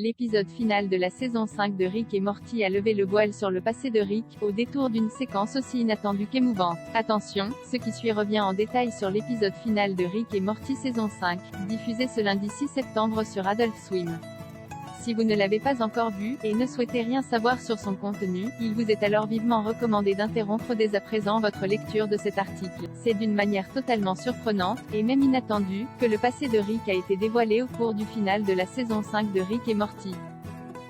L'épisode final de la saison 5 de Rick et Morty a levé le voile sur le passé de Rick, au détour d'une séquence aussi inattendue qu'émouvante. Attention, ce qui suit revient en détail sur l'épisode final de Rick et Morty saison 5, diffusé ce lundi 6 septembre sur Adult Swim. Si vous ne l'avez pas encore vu, et ne souhaitez rien savoir sur son contenu, il vous est alors vivement recommandé d'interrompre dès à présent votre lecture de cet article. C'est d'une manière totalement surprenante, et même inattendue, que le passé de Rick a été dévoilé au cours du final de la saison 5 de Rick et Morty.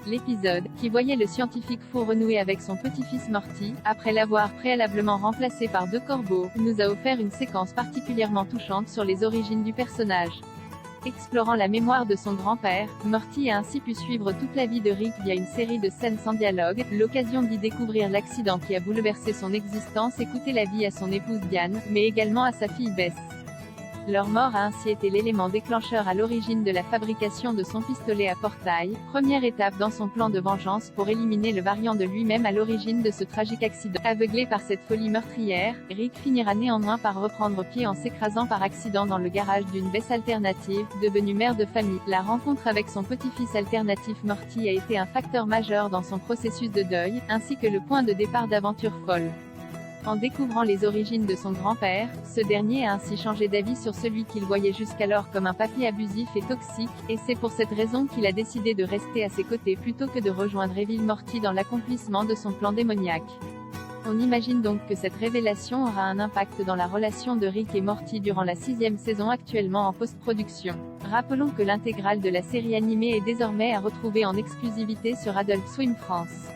L'épisode, qui voyait le scientifique fou renouer avec son petit-fils Morty, après l'avoir préalablement remplacé par deux corbeaux, nous a offert une séquence particulièrement touchante sur les origines du personnage. Explorant la mémoire de son grand-père, Morty a ainsi pu suivre toute la vie de Rick via une série de scènes sans dialogue, l'occasion d'y découvrir l'accident qui a bouleversé son existence et coûté la vie à son épouse Diane, mais également à sa fille Bess. Leur mort a ainsi été l'élément déclencheur à l'origine de la fabrication de son pistolet à portail, première étape dans son plan de vengeance pour éliminer le variant de lui-même à l'origine de ce tragique accident. Aveuglé par cette folie meurtrière, Rick finira néanmoins par reprendre pied en s'écrasant par accident dans le garage d'une Bess alternative, devenue mère de famille. La rencontre avec son petit-fils alternatif Morty a été un facteur majeur dans son processus de deuil, ainsi que le point de départ d'aventures folles. En découvrant les origines de son grand-père, ce dernier a ainsi changé d'avis sur celui qu'il voyait jusqu'alors comme un papy abusif et toxique, et c'est pour cette raison qu'il a décidé de rester à ses côtés plutôt que de rejoindre Evil Morty dans l'accomplissement de son plan démoniaque. On imagine donc que cette révélation aura un impact dans la relation de Rick et Morty durant la 6e saison actuellement en post-production. Rappelons que l'intégrale de la série animée est désormais à retrouver en exclusivité sur Adult Swim France.